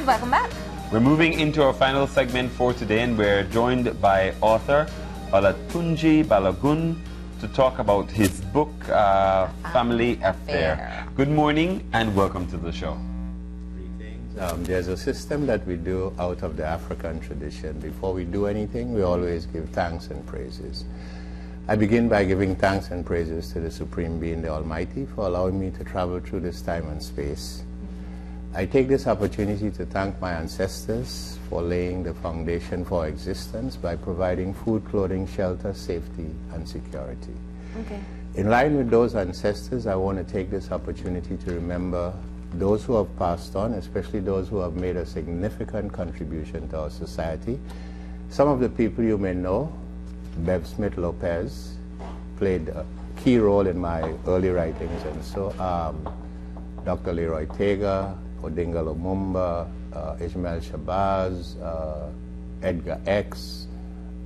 welcome back. We're moving into our final segment for today, and we're joined by author Olatunji Balogun to talk about his book, Family Affair. Good morning and welcome to the show. Greetings. There's a system that we do out of the African tradition. Before we do anything, we always give thanks and praises. I begin by giving thanks and praises to the Supreme Being, the Almighty, for allowing me to travel through this time and space. I take this opportunity to thank my ancestors for laying the foundation for existence by providing food, clothing, shelter, safety, and security. Okay. In line with those ancestors, I want to take this opportunity to remember those who have passed on, especially those who have made a significant contribution to our society. Some of the people you may know: Bev Smith Lopez played a key role in my early writings, and so Dr. Leroy Tega, Odinga Lumumba, Ishmael Shabazz, Edgar X,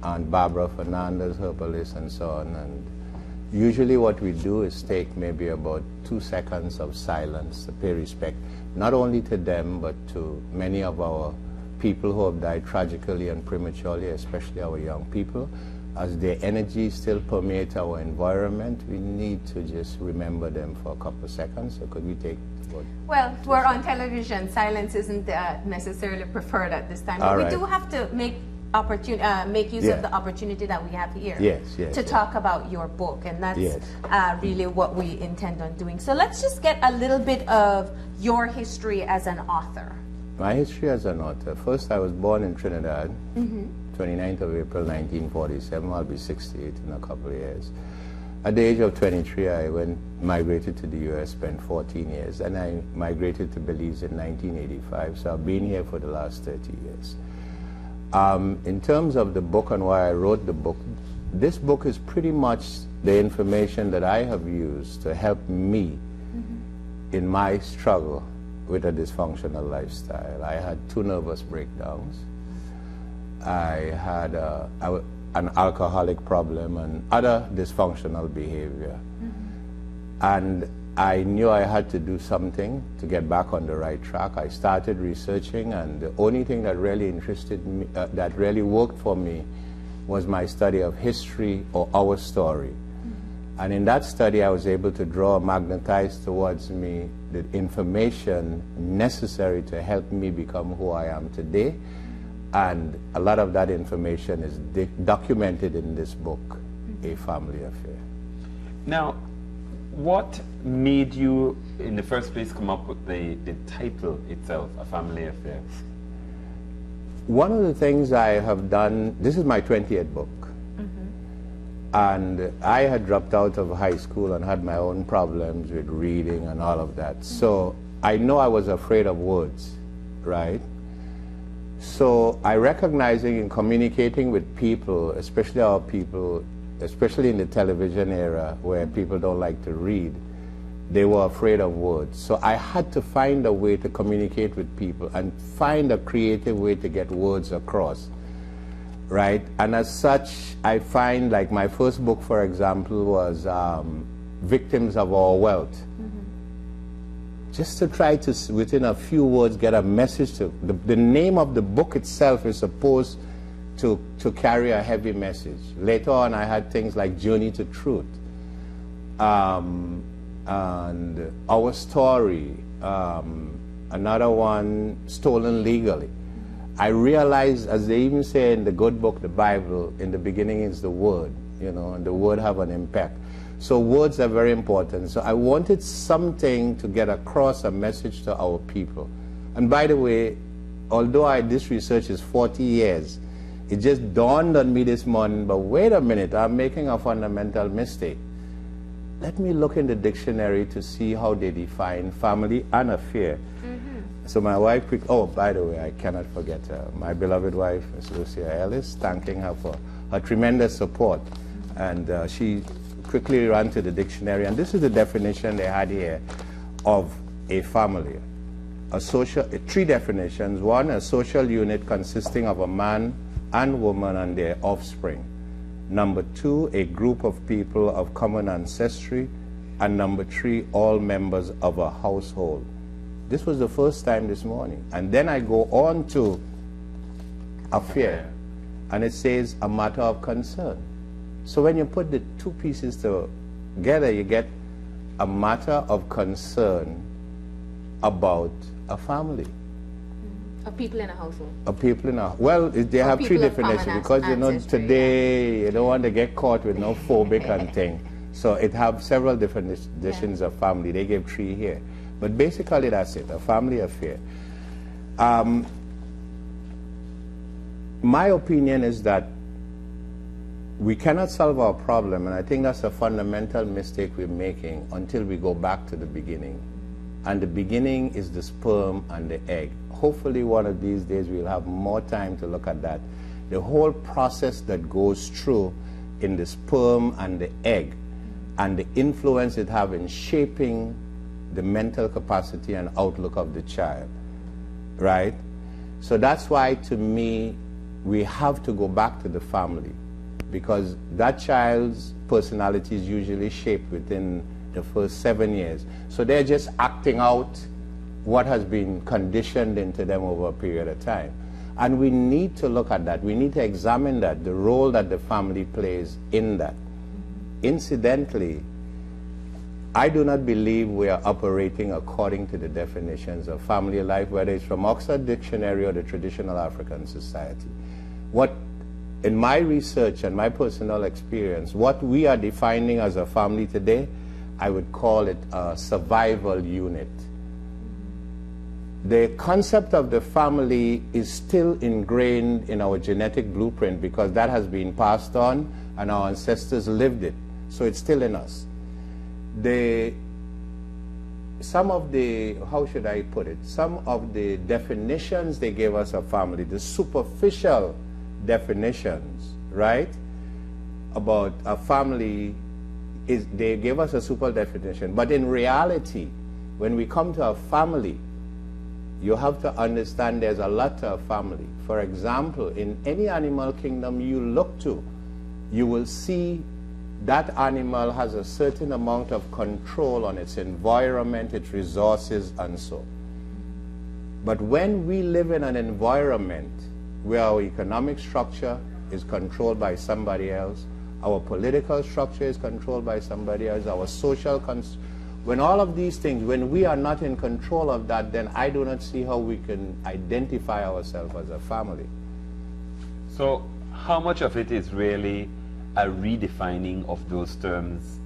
and Barbara Fernandez, herbalist, and so on. And usually what we do is take maybe about 2 seconds of silence to pay respect, not only to them, but to many of our people who have died tragically and prematurely, especially our young people. As their energy still permeates our environment, we need to just remember them for a couple of seconds. So could we take what? Well, we're on television. Silence isn't necessarily preferred at this time. But we do have to make use of the opportunity that we have here to talk about your book. And that's really what we intend on doing. So let's just get a little bit of your history as an author. My history as an author. First, I was born in Trinidad. 29th of April 1947. I'll be 68 in a couple of years. At the age of 23, I migrated to the U.S., spent 14 years, and I migrated to Belize in 1985, so I've been here for the last 30 years. In terms of the book and why I wrote the book, this book is pretty much the information that I have used to help me in my struggle with a dysfunctional lifestyle. I had 2 nervous breakdowns. I had an alcoholic problem and other dysfunctional behavior. And I knew I had to do something to get back on the right track. I started researching, and the only thing that really interested me, that really worked for me, was my study of history or our story. And in that study, I was able to magnetize towards me the information necessary to help me become who I am today. And a lot of that information is documented in this book, A Family Affair. Now, what made you, in the first place, come up with the title itself, A Family Affair? One of the things I have done, this is my 20th book. And I had dropped out of high school and had my own problems with reading and all of that. So I know I was afraid of words, right? So I recognizing in communicating with people, especially our people, especially in the television era where people don't like to read, they were afraid of words. So I had to find a way to communicate with people and find a creative way to get words across, right? And as such, I find, like, my first book, for example, was Victims of Our Wealth. Just to try to, within a few words, get a message to, the name of the book itself is supposed to carry a heavy message. Later on, I had things like Journey to Truth, and Our Story, another one, Stolen Legally. I realized, as they even say in the good book, the Bible, in the beginning is the Word, and the Word have an impact. So words are very important. So I wanted something to get across a message to our people. And by the way, although this research is 40 years, it just dawned on me this morning, but wait a minute, I'm making a fundamental mistake. Let me look in the dictionary to see how they define family and affair. So my wife, oh, by the way, I cannot forget my beloved wife, Ms. Lucia Ellis, thanking her for her tremendous support. And she quickly ran to the dictionary, and this is the definition they had here of a family. 3 definitions. 1, a social unit consisting of a man and woman and their offspring. Number 2, a group of people of common ancestry. And number 3, all members of a household. This was the first time this morning. And then I go on to affair, and it says a matter of concern. So when you put the two pieces together, you get a matter of concern about a family. Of people in a household. Of people in a, well, they have three definitions, because you know today you don't want to get caught with no phobic and thing. So it have several definitions of family. They gave three here. But basically that's it, a family affair. My opinion is that we cannot solve our problem, and I think that's a fundamental mistake we're making until we go back to the beginning. And the beginning is the sperm and the egg. Hopefully one of these days we'll have more time to look at that. The whole process that goes through in the sperm and the egg, and the influence it has in shaping the mental capacity and outlook of the child, right? So that's why, to me, we have to go back to the family, because that child's personality is usually shaped within the first 7 years. So they're just acting out what has been conditioned into them over a period of time. And we need to look at that. We need to examine that, the role that the family plays in that. Incidentally, I do not believe we are operating according to the definitions of family life, whether it's from Oxford Dictionary or the traditional African society. What, in my research and my personal experience, what we are defining as a family today, I would call it a survival unit. The concept of the family is still ingrained in our genetic blueprint, because that has been passed on and our ancestors lived it. So it's still in us. Some of the, how should I put it, some of the definitions they gave us of family, the superficial definitions, right, about a family, is they gave us a super definition. But in reality, when we come to a family, you have to understand there's a lot to a family. For example, in any animal kingdom you look to, you will see that animal has a certain amount of control on its environment, its resources, and so. But when we live in an environment where our economic structure is controlled by somebody else, our political structure is controlled by somebody else, our social when all of these things, when we are not in control of that, then I do not see how we can identify ourselves as a family. So how much of it is really a redefining of those terms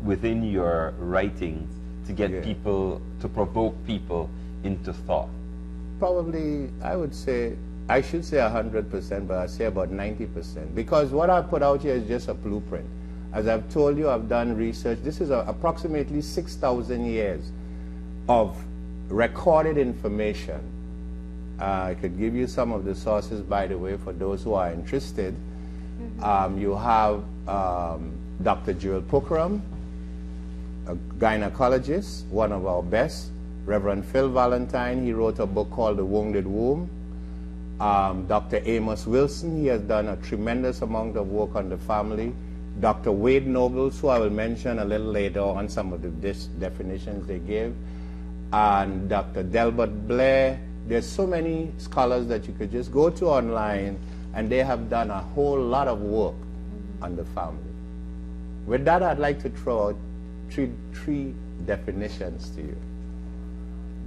within your writing to get people, to provoke people into thought? Probably, I would say, I should say 100%, but I say about 90%. Because what I put out here is just a blueprint. As I've told you, I've done research. This is approximately 6,000 years of recorded information. I could give you some of the sources, by the way, for those who are interested. You have Dr. Jewel Pukram, a gynecologist, one of our best. Reverend Phil Valentine, he wrote a book called The Wounded Womb. Dr. Amos Wilson, he has done a tremendous amount of work on the family. Dr. Wade Nobles, who I will mention a little later on some of the definitions they give. And Dr. Delbert Blair. There's so many scholars that you could just go to online, and they have done a whole lot of work on the family. With that, I'd like to throw out three definitions to you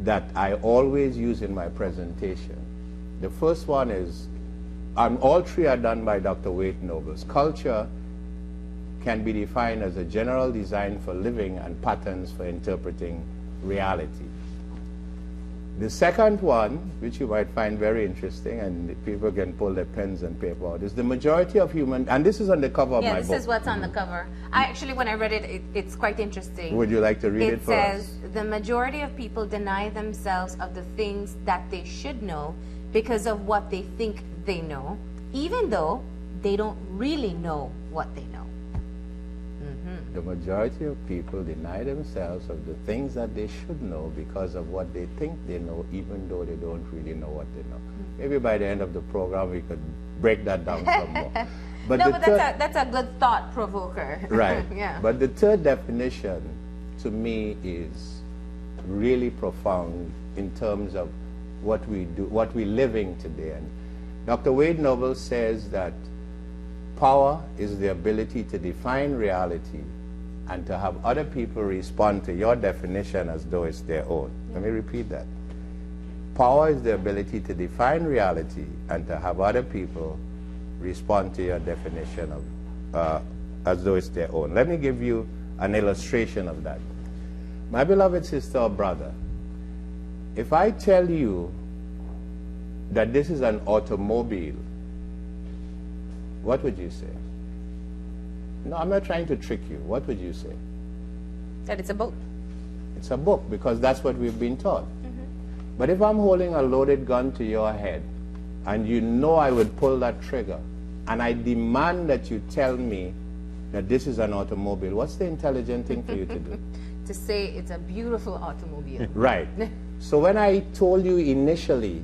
that I always use in my presentation. The first one is, and all three are done by Dr. Wade Nobles. Culture can be defined as a general design for living and patterns for interpreting reality. The second one, which you might find very interesting, and people can pull their pens and paper out, is the majority of human, and this is on the cover of my book. Yeah, this is what's on the cover. I actually, when I read it, it's quite interesting. Would you like to read it for us? It says, the majority of people deny themselves of the things that they should know because of what they think they know, even though they don't really know what they know. The majority of people deny themselves of the things that they should know because of what they think they know, even though they don't really know what they know. Maybe by the end of the program we could break that down some more. But no, but that's a good thought provoker. Right. Yeah. But the third definition to me is really profound in terms of what we do, what we're living today. And Dr. Wade Noble says that power is the ability to define reality and to have other people respond to your definition as though it's their own. Let me repeat that. Power is the ability to define reality and to have other people respond to your definition of as though it's their own. Let me give you an illustration of that. My beloved sister or brother, if I tell you that this is an automobile, what would you say? No, I'm not trying to trick you. What would you say? That it's a boat. It's a book, because that's what we've been taught. But if I'm holding a loaded gun to your head, and you know I would pull that trigger, and I demand that you tell me that this is an automobile, what's the intelligent thing for you to do? To say it's a beautiful automobile. Right. So when I told you initially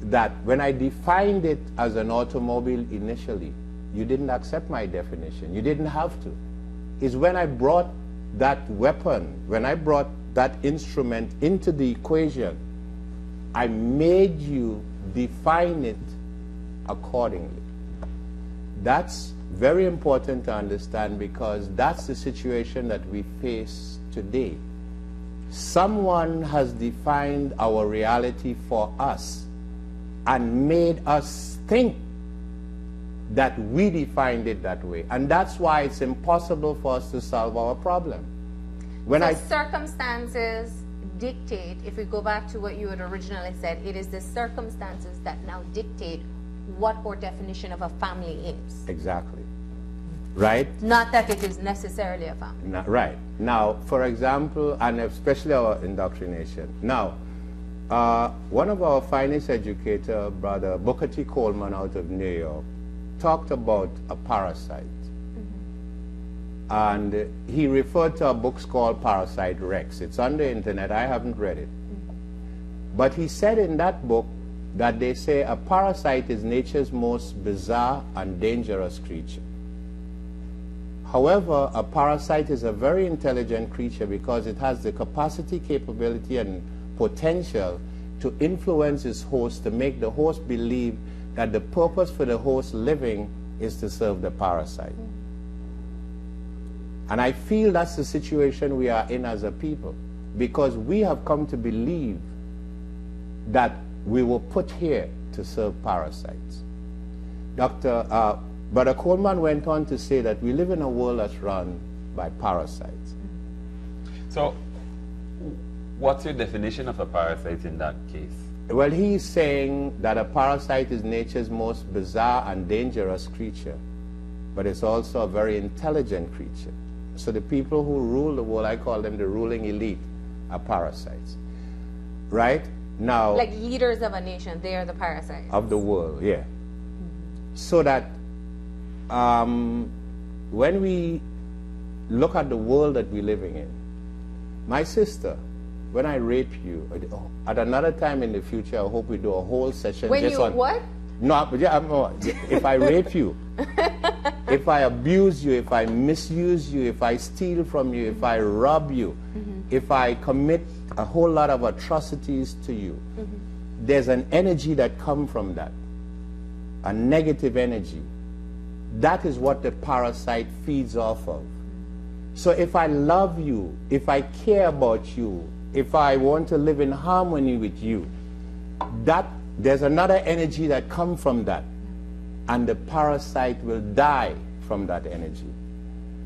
that when I defined it as an automobile initially, you didn't accept my definition. You didn't have to. It's when I brought that weapon, when I brought that instrument into the equation, I made you define it accordingly. That's very important to understand, because that's the situation that we face today. Someone has defined our reality for us and made us think that we defined it that way. And that's why it's impossible for us to solve our problem. Circumstances dictate, if we go back to what you had originally said, it is the circumstances that now dictate what our definition of a family is. Exactly. Right? Not that it is necessarily a family. Right. Now, for example, and especially our indoctrination. Now, one of our finest educator, Brother Booker T. Coleman out of New York, talked about a parasite. And he referred to a book called Parasite Rex. It's on the internet. I haven't read it. But he said in that book that they say a parasite is nature's most bizarre and dangerous creature. However, a parasite is a very intelligent creature because it has the capacity, capability, and potential to influence its host, to make the host believe that the purpose for the host living is to serve the parasite. And I feel that's the situation we are in as a people, because we have come to believe that we were put here to serve parasites. Brother Coleman went on to say that we live in a world that's run by parasites. So, what's your definition of a parasite in that case? Well, he's saying that a parasite is nature's most bizarre and dangerous creature, but it's also a very intelligent creature. So the people who rule the world, I call them the ruling elite, are parasites. Right? Now, like leaders of a nation, they are the parasites. Of the world, yeah. So that when we look at the world that we're living in, my sister, when I rape you, at another time in the future, I hope we do a whole session when just you on... What? No, but yeah, if I rape you, if I abuse you, if I misuse you, if I steal from you, if I rob you, if I commit a whole lot of atrocities to you, there's an energy that comes from that, a negative energy. That is what the parasite feeds off of. So if I love you, if I care about you, if I want to live in harmony with you, there's another energy that comes from that, and the parasite will die from that energy.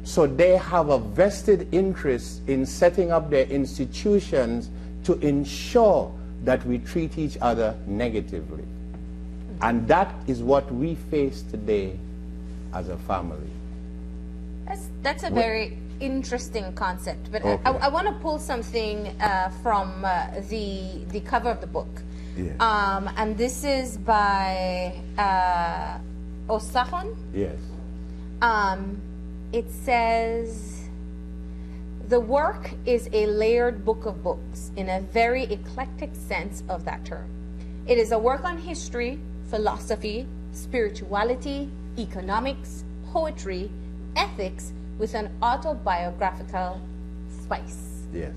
So they have a vested interest in setting up their institutions to ensure that we treat each other negatively. And that is what we face today as a family. That's a very interesting concept, but okay. I want to pull something from the cover of the book. Yeah. And this is by Osahon. Yes. It says, the work is a layered book of books in a very eclectic sense of that term. It is a work on history, philosophy, spirituality, economics, poetry, ethics, with an autobiographical spice. Yes.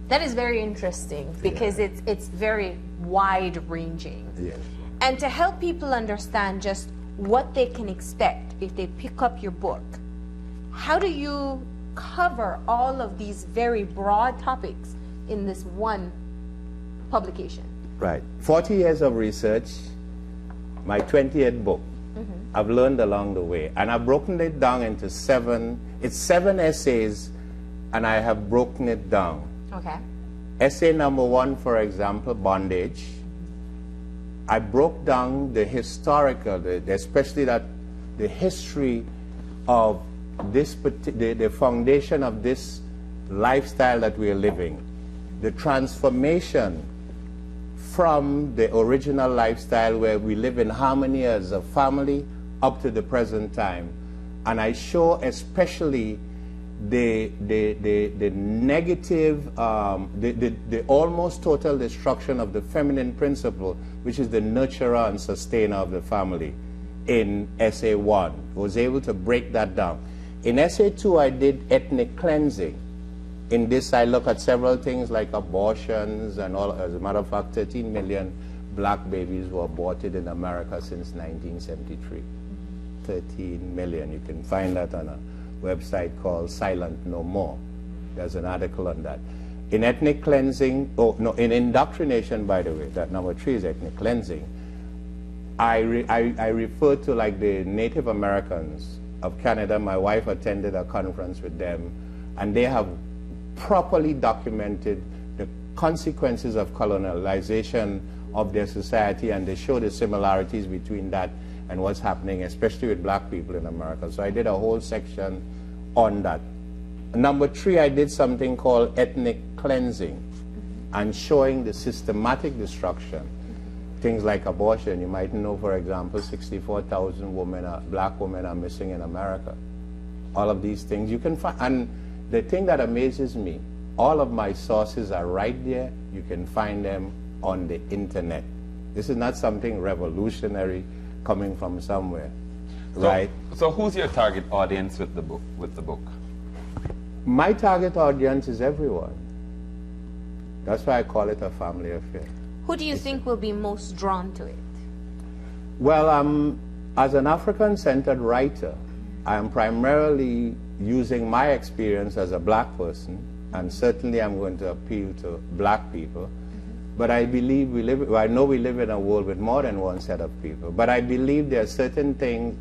That is very interesting because it's very wide-ranging. Yes. And to help people understand just what they can expect if they pick up your book, how do you cover all of these very broad topics in this one publication? Right. 40 years of research, my 20th book. I've learned along the way. And I've broken it down into 7 essays, and I have broken it down. Okay. Essay number 1, for example, bondage. I broke down the historical, especially the history of this, the foundation of this lifestyle that we are living, the transformation from the original lifestyle where we live in harmony as a family up to the present time. And I show especially the negative, the almost total destruction of the feminine principle, which is the nurturer and sustainer of the family, in essay 1. I was able to break that down. In essay 2, I did ethnic cleansing. In this, I look at several things like abortions and all. As a matter of fact, 13 million black babies were aborted in America since 1973. 13 million. You can find that on a website called Silent No More. There's an article on that. In ethnic cleansing, in indoctrination, by the way, that number 3 is ethnic cleansing. I refer to like the Native Americans of Canada. My wife attended a conference with them, and they have properly documented the consequences of colonialization of their society, and they show the similarities between that and what's happening, especially with black people in America. So I did a whole section on that. Number 3, I did something called ethnic cleansing, and showing the systematic destruction. Things like abortion. You might know, for example, 64,000 black women are missing in America. All of these things you can find. And the thing that amazes me, all of my sources are right there. You can find them on the internet. This is not something revolutionary coming from somewhere, right? So who's your target audience with the book? My target audience is everyone. That's why I call it a family affair. Who do you think will be most drawn to it? Well, as an African-centered writer, I am primarily using my experience as a black person, and certainly I'm going to appeal to black people. But I believe I know we live in a world with more than one set of people, but I believe there are certain things.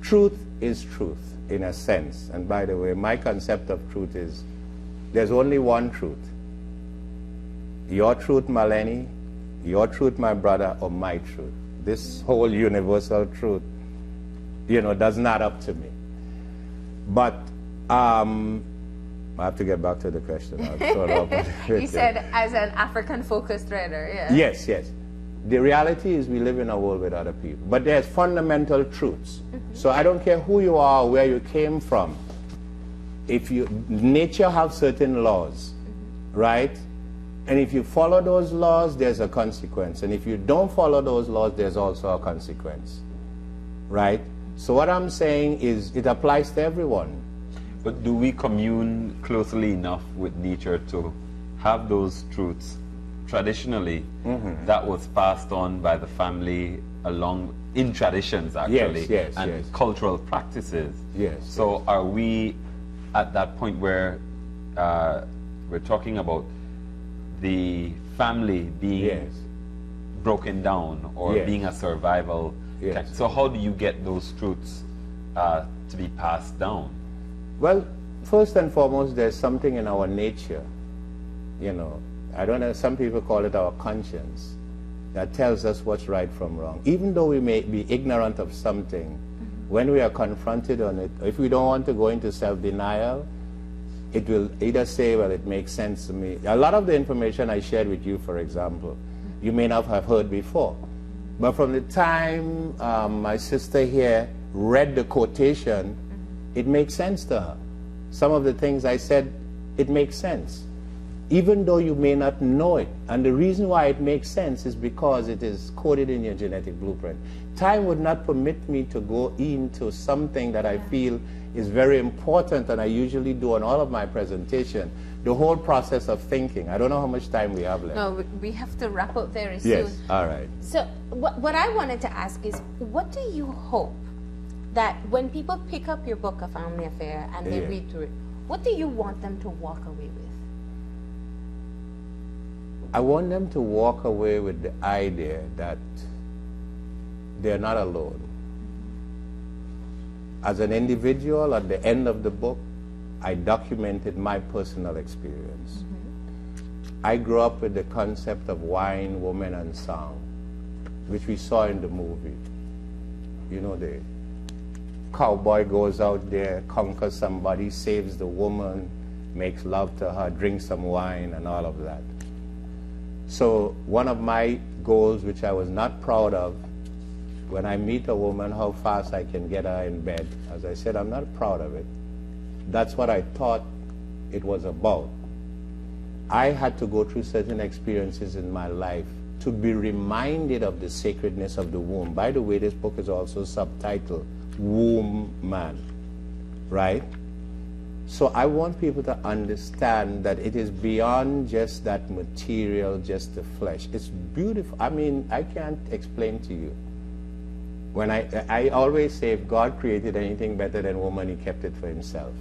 Truth is truth, in a sense. And by the way, my concept of truth is there's only one truth. Your truth, Maleni, your truth, my brother, or my truth. This whole universal truth, does not up to me. But I have to get back to the question. You said as an African-focused writer, yeah. Yes, yes. The reality is we live in a world with other people. But there's fundamental truths. So I don't care who you are, where you came from. Nature has certain laws, right? And if you follow those laws, there's a consequence. And if you don't follow those laws, there's also a consequence, right? So what I'm saying is it applies to everyone. But do we commune closely enough with nature to have those truths? Traditionally, that was passed on by the family in traditions, actually, and cultural practices. Yes. So are we at that point where we're talking about the family being broken down or being a survival? So how do you get those truths to be passed down? Well, first and foremost, there's something in our nature, I don't know, some people call it our conscience, that tells us what's right from wrong. Even though we may be ignorant of something, when we are confronted on it, if we don't want to go into self-denial, it will either say, well, it makes sense to me. A lot of the information I shared with you, for example, you may not have heard before. But from the time my sister here read the quotation, it makes sense to her. Some of the things I said, it makes sense, even though you may not know it. And the reason why it makes sense is because it is coded in your genetic blueprint. time would not permit me to go into something that I feel is very important, and I usually do on all of my presentation, the whole process of thinking. I don't know how much time we have left. No, we have to wrap up very soon. Yes, all right. So what I wanted to ask is, what do you hope that when people pick up your book, A Family Affair, and they read through it, what do you want them to walk away with? I want them to walk away with the idea that they're not alone. As an individual, at the end of the book, I documented my personal experience. I grew up with the concept of wine, woman, and song, which we saw in the movie. You know, the cowboy goes out there, conquers somebody, saves the woman, makes love to her, drinks some wine, and all of that. So one of my goals, which I was not proud of, when I meet a woman, how fast I can get her in bed. As I said, I'm not proud of it. That's what I thought it was about. I had to go through certain experiences in my life to be reminded of the sacredness of the womb. By the way, this book is also subtitled Womb Man, right? So I want people to understand that it is beyond just that material, just the flesh. It's beautiful. I mean, I can't explain to you. When I always say, if God created anything better than woman, he kept it for himself.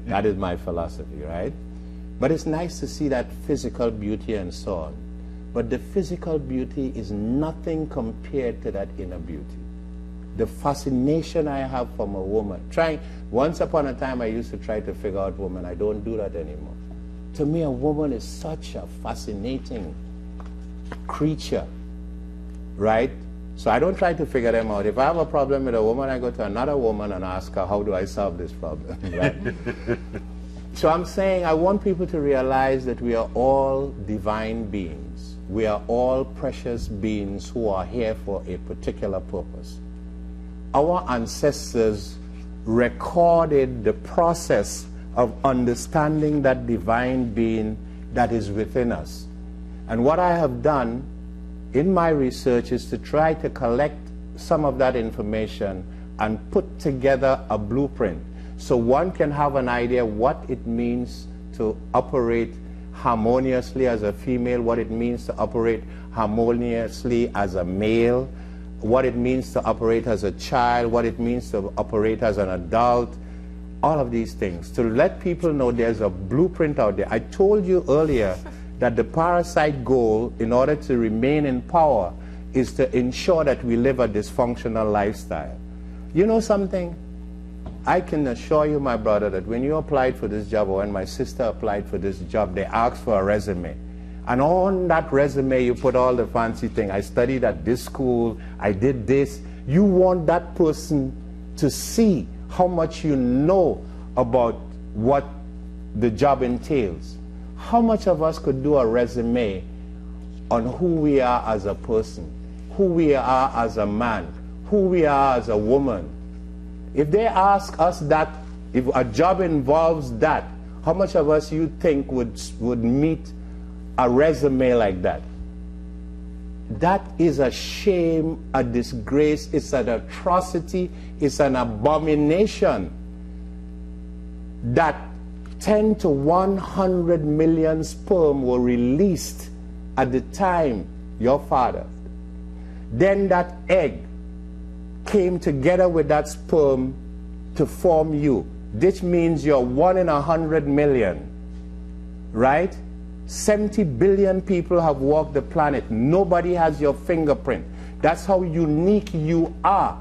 That is my philosophy, right? But it's nice to see that physical beauty and so on. But the physical beauty is nothing compared to that inner beauty. The fascination I have from a woman. Once upon a time, I used to try to figure out women. I don't do that anymore. To me, a woman is such a fascinating creature, right? So I don't try to figure them out. If I have a problem with a woman, I go to another woman and ask her, how do I solve this problem, right? So I'm saying I want people to realize that we are all divine beings. We are all precious beings who are here for a particular purpose. Our ancestors recorded the process of understanding that divine being that is within us. And what I have done in my research is to try to collect some of that information and put together a blueprint so one can have an idea what it means to operate harmoniously as a female, what it means to operate harmoniously as a male, what it means to operate as a child, what it means to operate as an adult, all of these things, to let people know there's a blueprint out there. I told you earlier that the parasite goal, in order to remain in power, is to ensure that we live a dysfunctional lifestyle. You know something? I can assure you, my brother, that when you applied for this job, or when my sister applied for this job, they asked for a resume. And on that resume, you put all the fancy things. I studied at this school, I did this. You want that person to see how much you know about what the job entails. How much of us could do a resume on who we are as a person, who we are as a man, who we are as a woman? If they ask us that, if a job involves that, how much of us you think would meet a resume like that? That is a shame, a disgrace, it's an atrocity, it's an abomination that 10 to 100 million sperm were released at the time your father. Then that egg came together with that sperm to form you. This means you're 1 in 100 million, right? 70 billion people have walked the planet. Nobody has your fingerprint. That's how unique you are.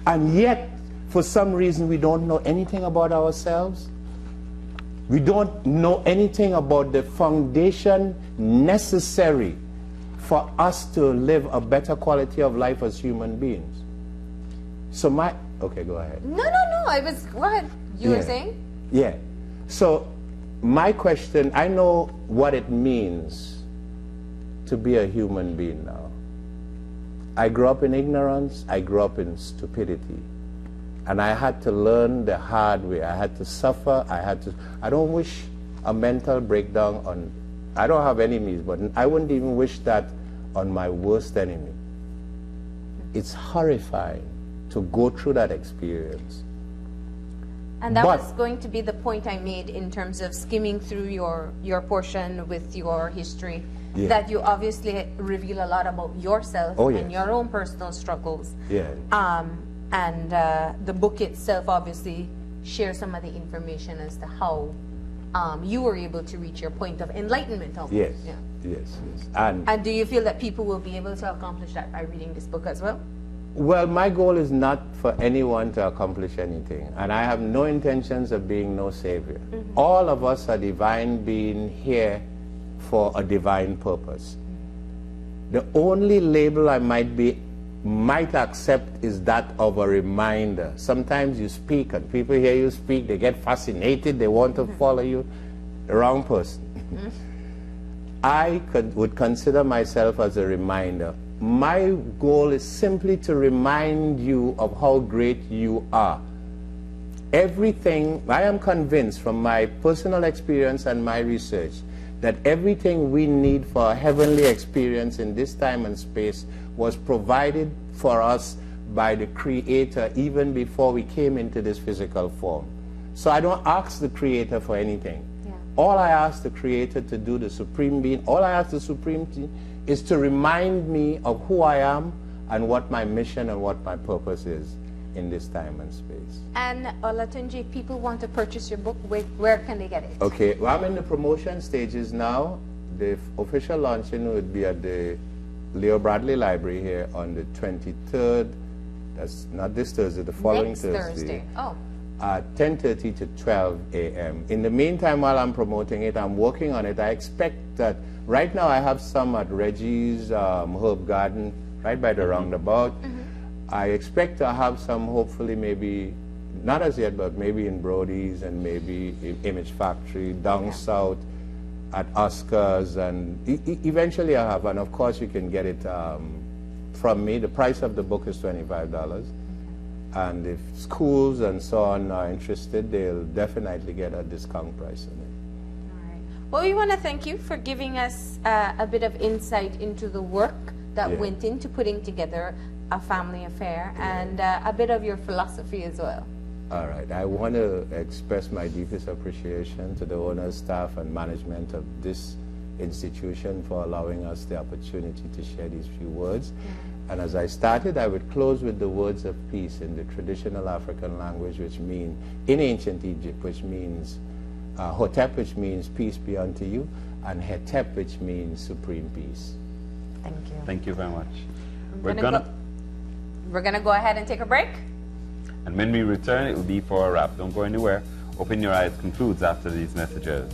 And yet, for some reason, we don't know anything about ourselves. We don't know anything about the foundation necessary for us to live a better quality of life as human beings. So okay, go ahead. No, go ahead. You were saying? Yeah. So my question, I know what it means to be a human being now. I grew up in ignorance, I grew up in stupidity. And I had to learn the hard way. I had to suffer, I don't wish a mental breakdown on, I don't have enemies, but I wouldn't even wish that on my worst enemy. it's horrifying to go through that experience. And that was going to be the point I made in terms of skimming through your portion with your history, that you obviously reveal a lot about yourself and your own personal struggles. And the book itself obviously shares some of the information as to how you were able to reach your point of enlightenment. Yes. And do you feel that people will be able to accomplish that by reading this book as well? Well, my goal is not for anyone to accomplish anything, and I have no intentions of being no savior. All of us are divine beings here for a divine purpose. The only label I might accept is that of a reminder. Sometimes you speak and people hear you speak, they get fascinated, they want to follow you. The wrong person. I would consider myself as a reminder. My goal is simply to remind you of how great you are. Everything, I am convinced from my personal experience and my research, that everything we need for a heavenly experience in this time and space was provided for us by the Creator even before we came into this physical form. So I don't ask the Creator for anything. All I ask the Creator to do, the Supreme Being, all I ask the Supreme Being is to remind me of who I am and what my mission and what my purpose is in this time and space. And Olatunji, if people want to purchase your book, where can they get it? Okay, well, I'm in the promotion stages now. The official launching would be at the Leo Bradley Library here on the 23rd. That's not this Thursday, the following Thursday. At 10:30 to 12 a.m. In the meantime, while I'm promoting it, I'm working on it. I expect that right now I have some at Reggie's Herb Garden, right by the roundabout. I expect to have some, hopefully, maybe, not as yet, but maybe in Brody's and maybe Image Factory, down south at Oscar's, and eventually I have, and of course you can get it from me. The price of the book is $25. And if schools and so on are interested, they'll definitely get a discount price on it. All right. Well, we want to thank you for giving us a bit of insight into the work that went into putting together A Family Affair and a bit of your philosophy as well. All right. I want to express my deepest appreciation to the owners, staff, and management of this institution for allowing us the opportunity to share these few words. And as I started, I would close with the words of peace in the traditional African language, which mean, in ancient Egypt, which means Hotep, which means peace be unto you, and Hetep, which means supreme peace. Thank you. Thank you very much. We're gonna go ahead and take a break. And when we return, it will be for a wrap. Don't go anywhere. Open Your Eyes concludes after these messages.